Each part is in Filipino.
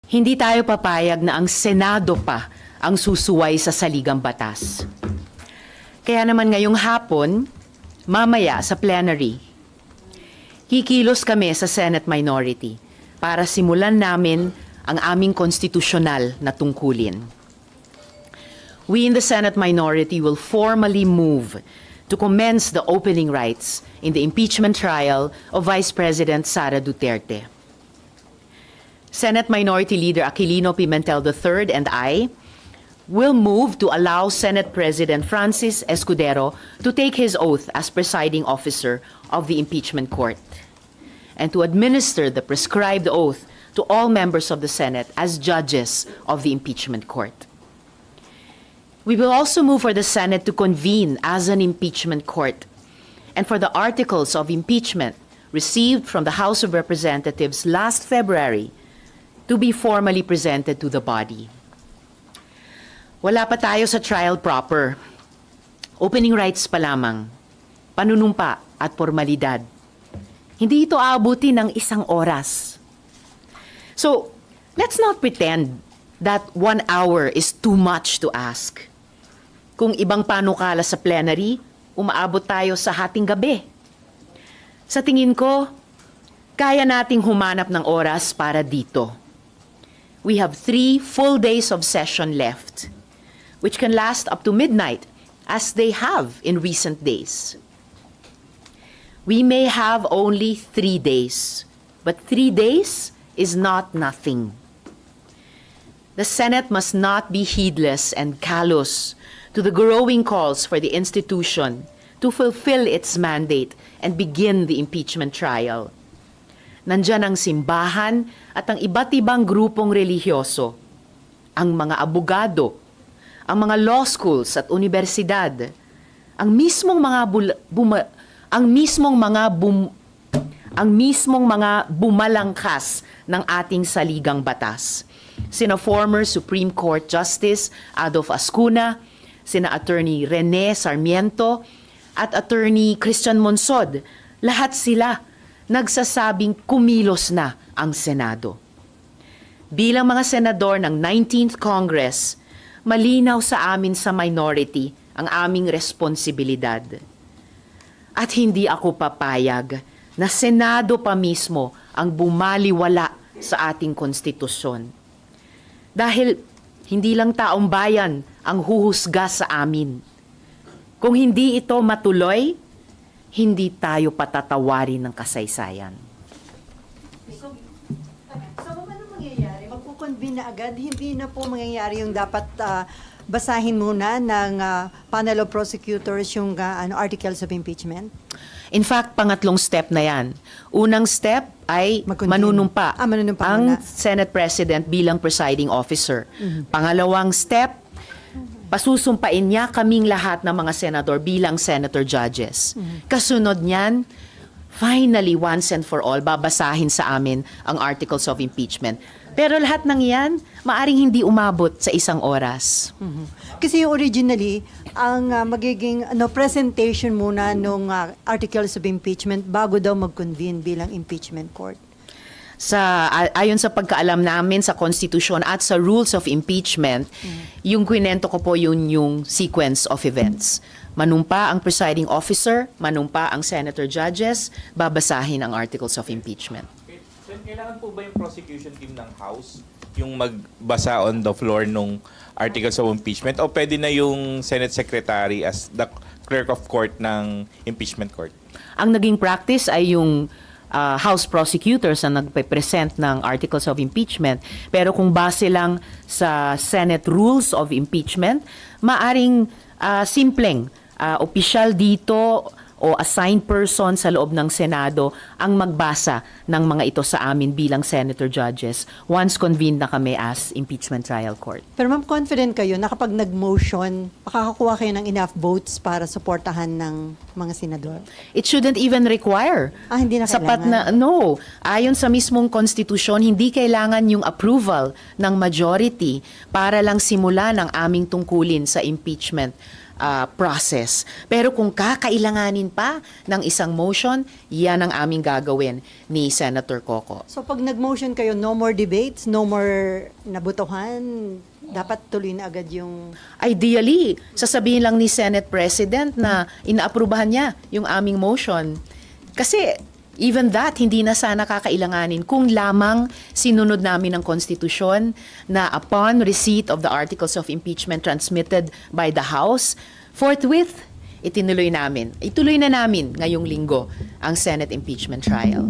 Hindi tayo papayag na ang Senado pa ang susuway sa saligang batas. Kaya naman ngayong hapon, mamaya sa plenary, kikilos kami sa Senate minority para simulan namin ang aming konstitusyonal na tungkulin. We in the Senate minority will formally move to commence the opening rights in the impeachment trial of Vice President Sara Duterte. Senate Minority Leader Aquilino Pimentel III and I will move to allow Senate President Francis Escudero to take his oath as presiding officer of the impeachment court and to administer the prescribed oath to all members of the Senate as judges of the impeachment court. We will also move for the Senate to convene as an impeachment court and for the articles of impeachment received from the House of Representatives last February to be formally presented to the body. Wala pa tayo sa trial proper. Opening rights pa lamang, panunumpa at formalidad. Hindi ito aabuti ng isang oras. So, let's not pretend that 1 hour is too much to ask. Kung ibang panukala sa plenary, umaabot tayo sa hating gabi. Sa tingin ko, kaya nating humanap ng oras para dito. We have 3 full days of session left, which can last up to midnight, as they have in recent days. We may have only 3 days, but 3 days is not nothing. The Senate must not be heedless and callous to the growing calls for the institution to fulfill its mandate and begin the impeachment trial. Nandyan ang simbahan at ang iba't ibang grupong relihiyoso, ang mga abogado, ang mga law schools at universidad, ang mismong mga bumalangkas ng ating saligang batas. Sina former Supreme Court Justice Adolf Ascuna, sina Attorney Rene Sarmiento at Attorney Christian Monsod, lahat sila nagsasabing kumilos na ang Senado. Bilang mga senador ng 19th Congress, malinaw sa amin sa minority ang aming responsibilidad. At hindi ako papayag na Senado pa mismo ang bumaliwala sa ating konstitusyon. Dahil hindi lang taong bayan ang huhusga sa amin. Kung hindi ito matuloy, hindi tayo patatawarin ng kasaysayan. So ano mangyayari? Magkukonvene na agad? Hindi na po mangyayari yung dapat basahin muna ng panel of prosecutors yung articles of impeachment? In fact, pangatlong step na yan. Unang step ay manunumpa ang Senate President bilang presiding officer. Pangalawang step, pasusumpain niya kaming lahat ng mga senador bilang senator judges. Kasunod niyan, finally, once and for all, babasahin sa amin ang articles of impeachment. Pero lahat ng yan, maaring hindi umabot sa 1 oras. Kasi originally, ang magiging presentation muna ng articles of impeachment bago daw mag-convene bilang impeachment court. Ayon sa pagkaalam namin sa konstitusyon at sa rules of impeachment, yung kwento ko po yung sequence of events. Manumpa ang presiding officer, manumpa ang senator judges, babasahin ang articles of impeachment. Kailangan po ba yung prosecution team ng House yung magbasa on the floor nung articles of impeachment o pwede na yung Senate Secretary as the clerk of court ng impeachment court? Ang naging practice ay yung House prosecutors na nagpe-present ng articles of impeachment. Pero kung base lang sa Senate rules of impeachment, maaring simpleng opisyal dito o assigned person sa loob ng Senado ang magbasa ng mga ito sa amin bilang senator judges once convened na kami as impeachment trial court. Pero ma'am, confident kayo na kapag nag-motion, makakakuha kayo ng enough votes para suportahan ng mga senador? It shouldn't even require. Hindi na sapat kailangan? No. Ayon sa mismong konstitusyon, hindi kailangan yung approval ng majority para lang simulan ang aming tungkulin sa impeachment process. Pero kung kakailanganin pa ng isang motion, yan ang aming gagawin ni Senator Coco. So pag nag-motion kayo, no more debates, no more nabutuhan, dapat tuloy na agad yung... Ideally, sasabihin lang ni Senate President na inaaprubahan niya yung aming motion. Kasi even that, hindi na sana kakailanganin kung lamang sinunod namin ang konstitusyon na upon receipt of the articles of impeachment transmitted by the House, forthwith, ituloy na namin ngayong linggo ang Senate impeachment trial.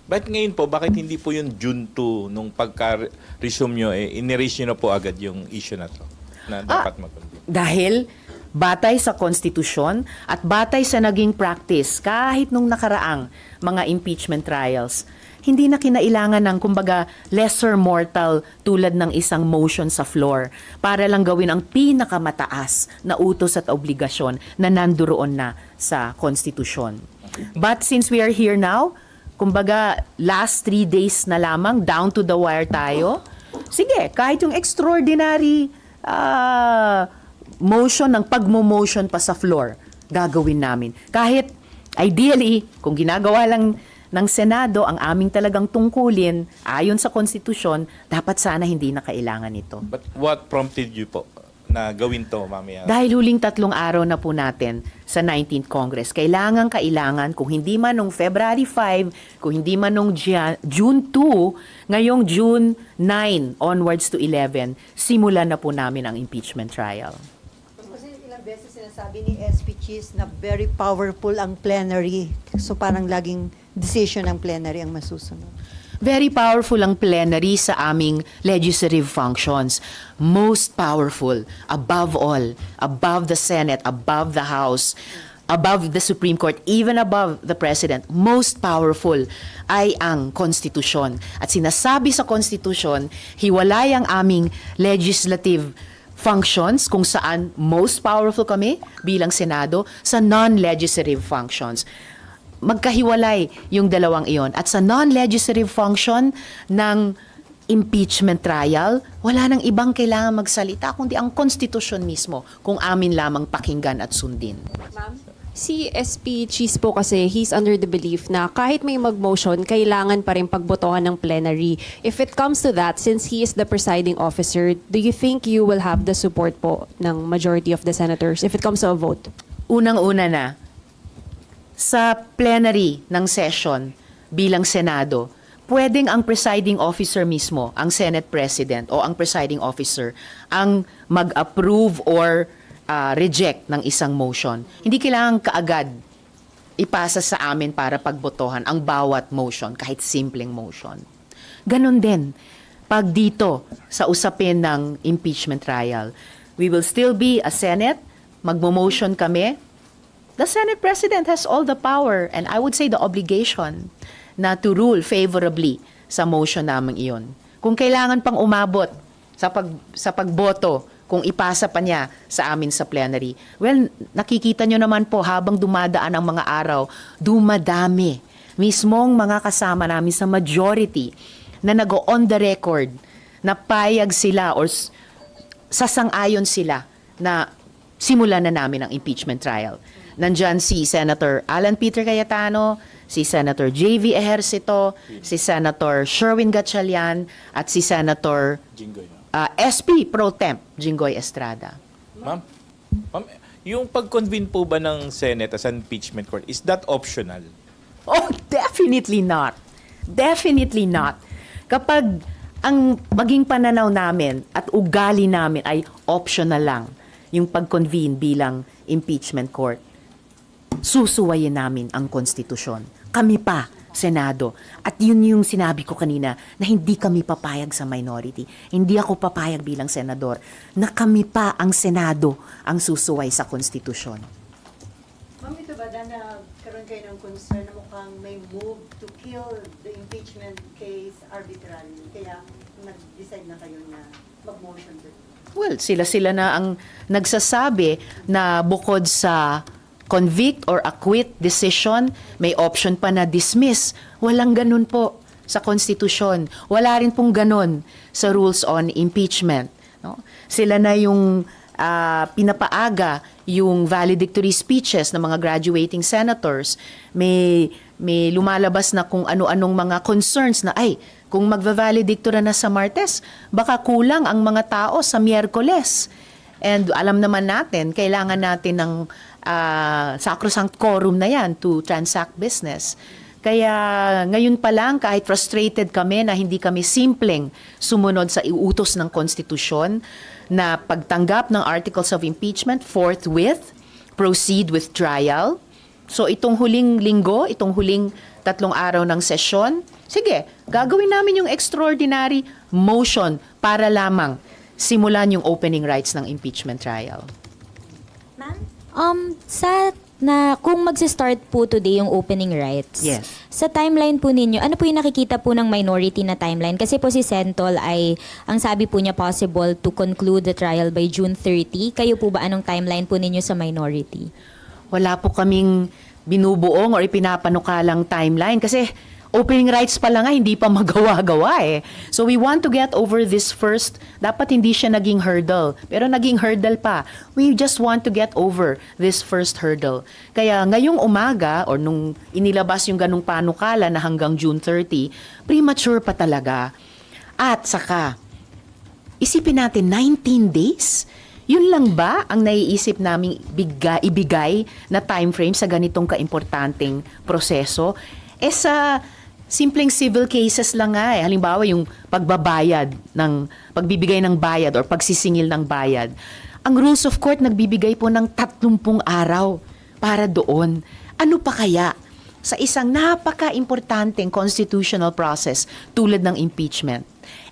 Bakit ngayon po, bakit hindi po yung June 2 nung pagka-resume nyo, in-erase nyo na po agad yung issue na to na dapat mag-convene? Dahil batay sa konstitusyon at batay sa naging practice kahit nung nakaraang mga impeachment trials, hindi na kinailangan ng kumbaga lesser mortal tulad ng isang motion sa floor para lang gawin ang pinakamataas na utos at obligasyon na nanduroon na sa konstitusyon. But since we are here now, kumbaga last 3 days na lamang, down to the wire tayo, sige, kahit yung extraordinary motion ng pagmo-motion pa sa floor, gagawin namin. Kahit ideally, kung ginagawa lang ng Senado ang aming talagang tungkulin ayon sa konstitusyon, dapat sana hindi na kailangan ito. But what prompted you po na gawin to mamaya? Dahil huling 3 araw na po natin sa 19th Congress, kailangan, kung hindi man nung February 5, kung hindi man nung June 2, ngayong June 9 onwards to 11, simulan na po namin ang impeachment trial. Kasi ilang beses sinasabi ni SP Cheese na very powerful ang plenary. So parang laging decision ng plenary ang masusunod. Very powerful ang plenary sa aming legislative functions. Most powerful, above all, above the Senate, above the House, above the Supreme Court, even above the President, most powerful ay ang konstitusyon. At sinasabi sa konstitusyon, hiwalay ang aming legislative functions kung saan most powerful kami bilang Senado sa non-legislative functions. Magkahiwalay yung dalawang iyon. At sa non-legislative function ng impeachment trial, wala nang ibang kailangan magsalita kundi ang konstitusyon mismo kung amin lamang pakinggan at sundin. Ma'am? Si SP Cheese po kasi, he's under the belief na kahit may mag-motion, kailangan pa rin pagbotohan ng plenary. If it comes to that, since he is the presiding officer, do you think you will have the support po ng majority of the senators if it comes to a vote? Unang-una na, sa plenary ng session bilang Senado, pwedeng ang presiding officer mismo, ang Senate President o ang presiding officer, ang mag-approve or reject ng isang motion. Hindi kailangan kaagad ipasa sa amin para pagbotohan ang bawat motion, kahit simpleng motion. Ganon din, pag dito sa usapin ng impeachment trial, we will still be a Senate, magmo-motion kami. The Senate President has all the power and I would say the obligation na to rule favorably sa motion namin iyon. Kung kailangan pang umabot sa pagboto, kung ipasa pa niya sa amin sa plenary, well, nakikita nyo naman po habang dumadaan ang mga araw, dumadami. Mismong mga kasama namin sa majority na nag-on the record, na payag sila or sasang-ayon sila na simulan na namin ang impeachment trial. Nandyan si Senator Alan Peter Cayetano, si Senator J.V. Ejercito, si Senator Sherwin Gatchalian, at si Senator SP Pro Temp Jinggoy Estrada. Ma'am, yung pag-convene po ba ng Senate as an impeachment court, is that optional? Oh, definitely not. Definitely not. Kapag ang maging pananaw namin at ugali namin ay optional lang, yung pag-convene bilang impeachment court, susuwayin namin ang konstitusyon. Kami pa, Senado. At yun yung sinabi ko kanina na hindi kami papayag sa minority. Hindi ako papayag bilang senador na kami pa ang Senado ang susuway sa konstitusyon. Ma'am, ito ba na karoon kayo ng concern na mukhang may move to kill the impeachment case arbitrarily? Kaya nag-decide na kayo na mag-motion dito? Well, sila na ang nagsasabi na bukod sa convict or acquit decision, may option pa na dismiss. Walang ganun po sa konstitusyon. Wala rin pong ganun sa rules on impeachment. No? Sila na yung pinapaaga yung valedictory speeches ng mga graduating senators. May lumalabas na kung ano-anong mga concerns na, ay, kung magva-valedictory na sa Martes, baka kulang ang mga tao sa Miyerkules. And alam naman natin, kailangan natin ng sacrosanct quorum na yan to transact business. Kaya ngayon pa lang, kahit frustrated kami na hindi kami simpleng sumunod sa iutos ng konstitusyon na pagtanggap ng articles of impeachment, forthwith, proceed with trial. So itong huling linggo, itong huling 3 araw ng sesyon, sige, gagawin namin yung extraordinary motion para lamang simulan yung opening rights ng impeachment trial. Kung magsi-start po today yung opening rights, Yes. sa timeline po ninyo, ano po yung nakikita po ng minority na timeline? Kasi po si Sentol ay, ang sabi po niya, possible to conclude the trial by June 30. Kayo po ba, anong timeline po ninyo sa minority? Wala po kaming binubuong or ipinapanukalang timeline kasi opening rights pa lang nga, hindi pa magawa-gawa eh. So we want to get over this first. Dapat hindi siya naging hurdle. Pero naging hurdle pa. We just want to get over this first hurdle. Kaya ngayong umaga, or nung inilabas yung ganung panukala na hanggang June 30, premature pa talaga. At saka, isipin natin, 19 days? Yun lang ba ang naiisip naming ibigay na time frame sa ganitong kaimportanteng proseso? Sa simpleng civil cases lang nga eh. Halimbawa yung pagbibigay ng bayad or pagsisingil ng bayad. Ang rules of court nagbibigay po ng 30 araw para doon. Ano pa kaya sa isang napaka-importanteng constitutional process tulad ng impeachment?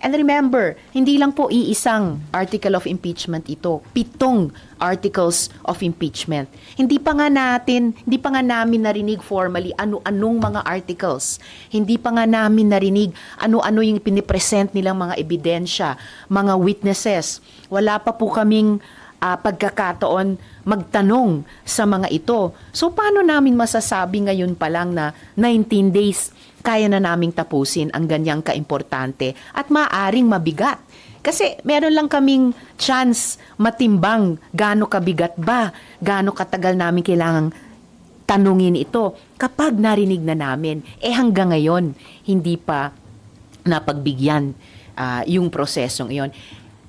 And remember, hindi lang po iisang article of impeachment ito. 7 articles of impeachment. Hindi pa nga namin narinig formally ano-anong mga articles. Hindi pa nga namin narinig ano-ano yung pinipresent nilang mga ebidensya, mga witnesses. Wala pa po kaming pagkakataon magtanong sa mga ito. So paano namin masasabi ngayon pa lang na 19 days kaya na naming tapusin ang ganyang kaimportante at maaring mabigat? Kasi meron lang kaming chance matimbang gaano kabigat ba, gaano katagal namin kailangang tanungin ito kapag narinig na namin. Hanggang ngayon, hindi pa napagbigyan yung prosesong iyon.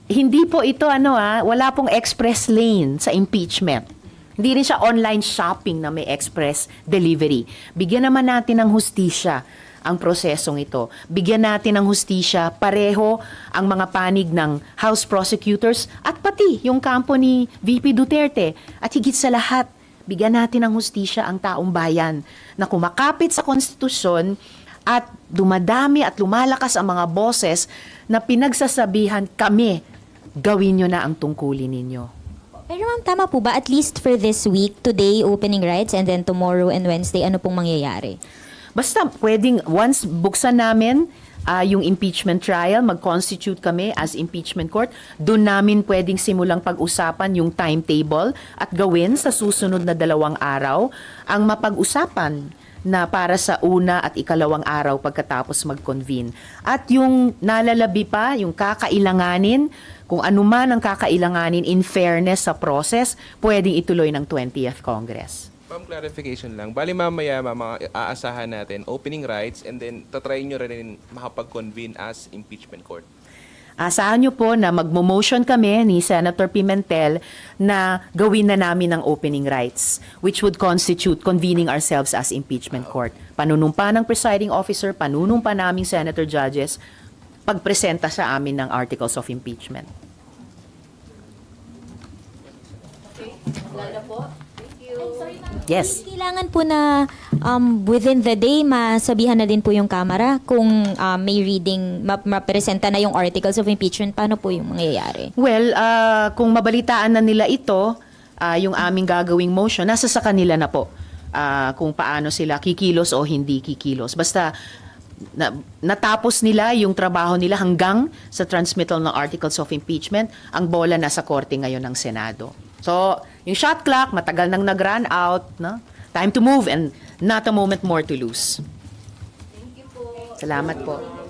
Hindi po ito wala pong express lane sa impeachment. Hindi rin siya online shopping na may express delivery. Bigyan naman natin ng hustisya ang prosesong ito. Bigyan natin ng hustisya pareho ang mga panig ng House prosecutors at pati yung kampo ni VP Duterte. At higit sa lahat, bigyan natin ng hustisya ang taong bayan na kumakapit sa konstitusyon at dumadami at lumalakas ang mga boses na pinagsasabihan kami, gawin nyo na ang tungkulin ninyo. Pero ma'am, tama po ba? At least for this week, today, opening rights, and then tomorrow and Wednesday, ano pong mangyayari? Basta pwedeng, once buksan namin yung impeachment trial, mag-constitute kami as impeachment court, doon namin pwedeng simulang pag-usapan yung timetable at gawin sa susunod na 2 araw ang mapag-usapan na para sa una at ikalawang araw pagkatapos mag-convene. At yung nalalabi pa, yung kakailanganin, kung anuman ang kakailanganin in fairness sa process, pwedeng ituloy ng 20th Congress. Ma'am, clarification lang. Bali mamaya, aasahan natin opening rights and then tatry nyo rin makapag-convene as impeachment court. Asahan nyo po na magmo-motion kami ni Senator Pimentel na gawin na namin ang opening rights, which would constitute convening ourselves as impeachment court. Panunumpa ng presiding officer, panunumpa naming senator judges, pagpresenta sa amin ng articles of impeachment. Yes. Kailangan po na within the day, masabihan na din po yung Kamara kung may reading, mapresenta na yung articles of impeachment, paano po yung mangyayari? Well, kung mabalitaan na nila ito, yung aming gagawing motion, nasa sa kanila na po kung paano sila kikilos o hindi kikilos. Basta natapos nila yung trabaho nila hanggang sa transmittal ng articles of impeachment, ang bola nasa korte ngayon ng Senado. So, yung shot clock, matagal nang nag-run out. No? Time to move and not a moment more to lose. Thank you po. Salamat po.